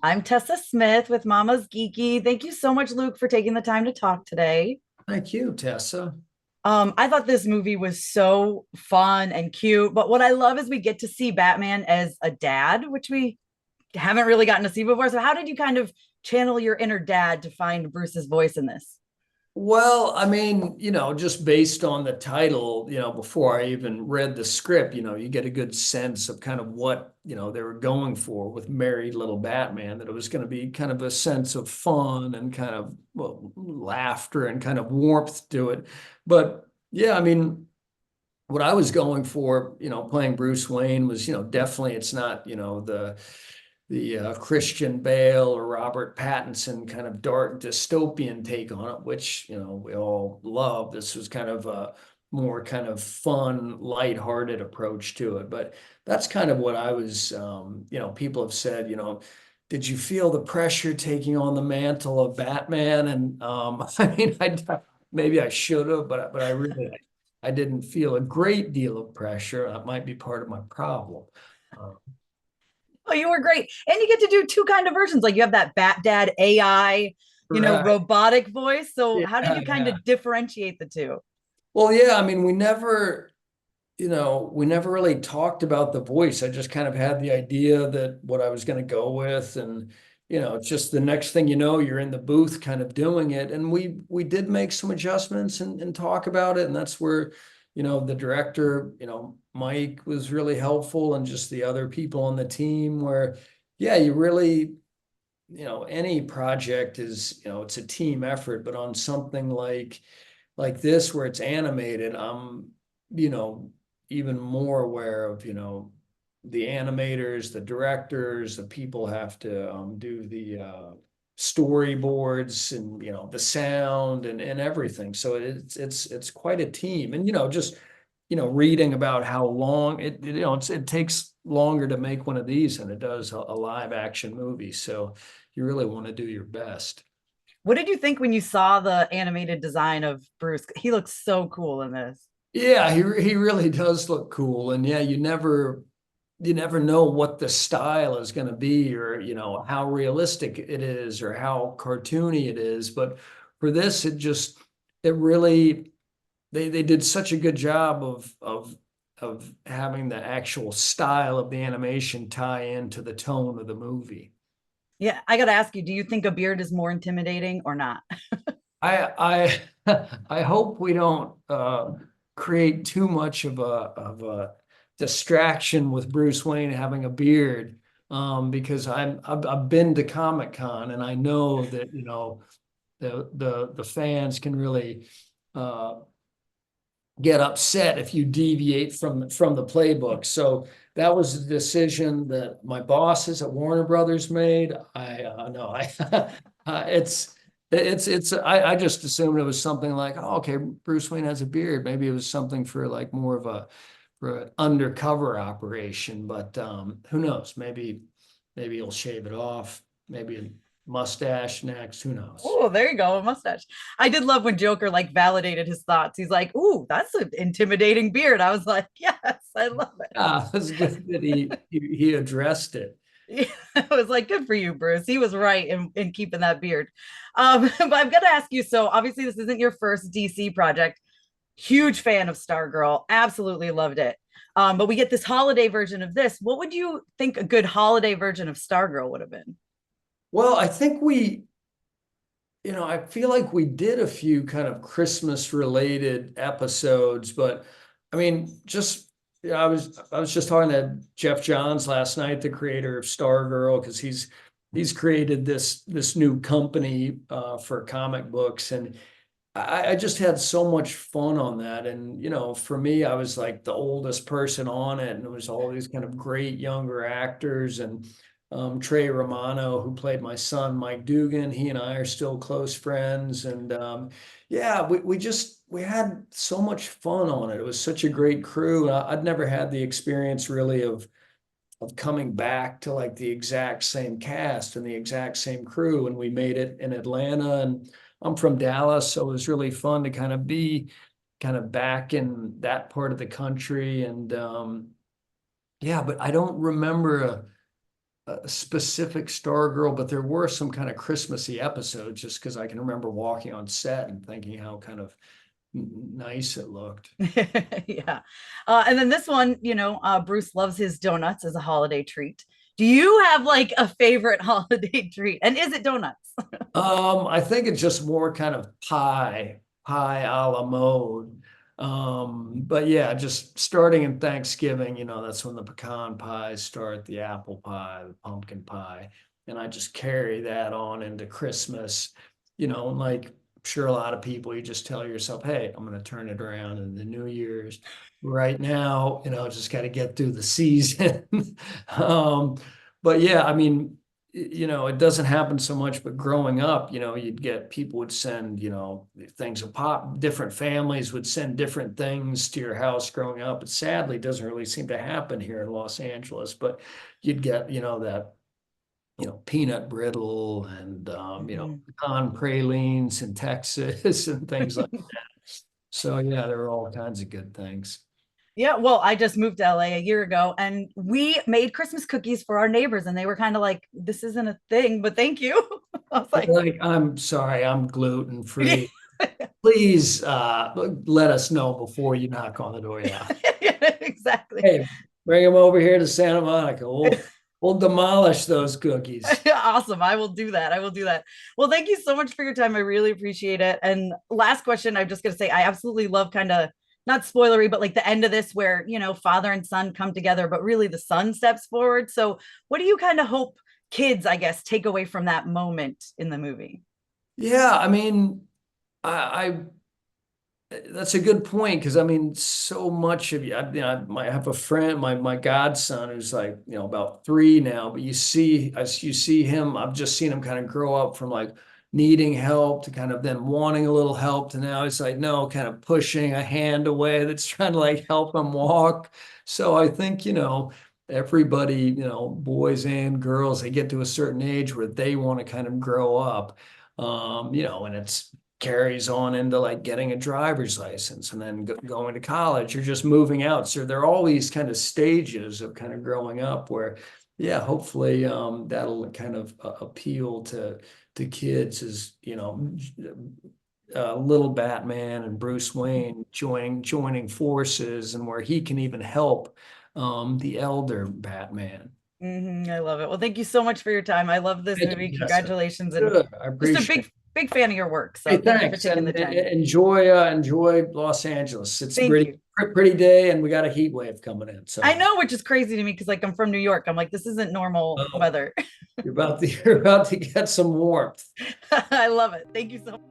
I'm Tessa Smith with Mama's Geeky. Thank you so much, Luke, for taking the time to talk today. Thank you, Tessa. I thought this movie was so fun and cute, but what I love is we get to see Batman as a dad, which we haven't really gotten to see before. So, how did you kind of channel your inner dad to find Bruce's voice in this? Well, I mean, just based on the title, before I even read the script, you get a good sense of kind of what, they were going for with Merry Little Batman, that it was going to be kind of a sense of fun and kind of, well, laughter and kind of warmth to it. But yeah, I mean, what I was going for, playing Bruce Wayne was, definitely it's not, the Christian Bale or Robert Pattinson kind of dark dystopian take on it, which we all love. This was kind of a more kind of fun, lighthearted approach to it. But that's kind of what I was. People have said, did you feel the pressure taking on the mantle of Batman? And I mean, maybe I should have, but I really I didn't feel a great deal of pressure. That might be part of my problem. Uh, Oh, you were great. And you get to do two kind of versions. Like you have that Bat Dad AI, right. robotic voice. So, Yeah, how did you kind yeah. of differentiate the two? Well, yeah, I mean, we never really talked about the voice. I just kind of had the idea that what I was going to go with, and it's just the next thing you know, you're in the booth kind of doing it. And we did make some adjustments and talk about it, and that's where, the director, Mike was really helpful, and just the other people on the team where, yeah, you really, any project is, it's a team effort, but on something like this where it's animated, I'm, you know, even more aware of, the animators, the directors, the people have to do the storyboards and the sound and everything. So it's quite a team. And just reading about how long it takes longer to make one of these than it does a live action movie. So you really want to do your best. What did you think when you saw the animated design of Bruce? He looks so cool in this. Yeah, he really does look cool, and yeah, you never know what the style is going to be, or how realistic it is, or how cartoony it is. But for this, it really they did such a good job of having the actual style of the animation tie into the tone of the movie. Yeah, I got to ask you, do you think a beard is more intimidating or not? I hope we don't create too much of a distraction with Bruce Wayne having a beard, because I've been to Comic-Con, and I know that the fans can really uh, get upset if you deviate from the playbook. So that was a decision that my bosses at Warner Brothers made. I no, I I just assumed it was something like, oh, okay, Bruce Wayne has a beard. Maybe it was something for like more of a for an undercover operation, but who knows? Maybe he'll shave it off. Maybe a mustache next. Who knows? Oh, there you go, a mustache. I did love when Joker like validated his thoughts. He's like, "Ooh, that's an intimidating beard." I was like, "Yes, I love Ah, it was good that he addressed it. it." I was like, "Good for you, Bruce." He was right in keeping that beard. But I've got to ask you. So obviously, this isn't your first DC project. Huge fan of Stargirl. Absolutely loved it. But we get this holiday version of this. What would you think a good holiday version of Stargirl would have been? Well, I think I feel like we did a few kind of Christmas related episodes, but I mean, yeah, I was just talking to Jeff Johns last night, the creator of Stargirl, because he's created this new company for comic books, and I just had so much fun on that. And for me, I was like the oldest person on it, and it was all these kind of great younger actors, and Trey Romano, who played my son, Mike Dugan. He and I are still close friends. And yeah, we had so much fun on it. It was such a great crew. I'd never had the experience really of coming back to like the exact same cast and the exact same crew. And we made it in Atlanta, and I'm from Dallas, so it was really fun to kind of be kind of back in that part of the country. And yeah, but I don't remember a specific Stargirl, but there were some kind of Christmassy episodes just because I can remember walking on set and thinking how kind of nice it looked. Yeah. And then this one, Bruce loves his donuts as a holiday treat. Do you have like a favorite holiday treat? And is it donuts? I think it's just more kind of pie a la mode. But yeah, just starting in Thanksgiving, that's when the pecan pies start, the apple pie, the pumpkin pie. And I just carry that on into Christmas, and like I'm sure a lot of people, you just tell yourself, hey, I'm gonna turn it around in the New Year's. Right now, just got to get through the season. But yeah, I mean, it doesn't happen so much, but growing up, you'd get people would send, things of pop, different families would send different things to your house growing up. It sadly doesn't really seem to happen here in Los Angeles, but you'd get, that, peanut brittle and, Mhm. pecan pralines in Texas and things like that. So yeah, there were all kinds of good things. Yeah, well, I just moved to LA a year ago and we made Christmas cookies for our neighbors and they were kind of like, this isn't a thing, but thank you. I was like, Like, I'm sorry, I'm gluten free. Please let us know before you knock on the door. Yeah. yeah, exactly. Hey, bring them over here to Santa Monica. We'll demolish those cookies. Awesome. I will do that. I will do that. Well, thank you so much for your time. I really appreciate it. And last question, I'm just going to say, I absolutely love kind of not spoilery, but like the end of this where, father and son come together, but really the son steps forward. So, what do you kind of hope kids, I guess, take away from that moment in the movie? Yeah, I mean, I that's a good point because I mean, so much of you. I might have a friend, my godson, who's like about 3 now. But you see, as you see him, I've just seen him kind of grow up from like needing help to kind of then wanting a little help to now he's like no, kind of pushing a hand away that's trying to like help him walk. So I think everybody, boys and girls, they get to a certain age where they want to kind of grow up, and it's carries on into like getting a driver's license and then going to college or just moving out. So there are all these kind of stages of kind of growing up where, yeah, hopefully that'll kind of appeal to kids as, little Batman and Bruce Wayne joining forces and where he can even help the elder Batman. I love it. Well, thank you so much for your time. I love this Thank you, movie. Jessica. Congratulations. And Good. I just a appreciate it. big fan of your work. So Hey, thank you for thanks, taking the and time. enjoy Los Angeles. It's a Thank you. pretty day, and we got a heat wave coming in. I So, know, which is crazy to me because like I'm from New York. I'm like, this isn't normal oh, weather. you're about to you're about to get some warmth. I love it. Thank you so much.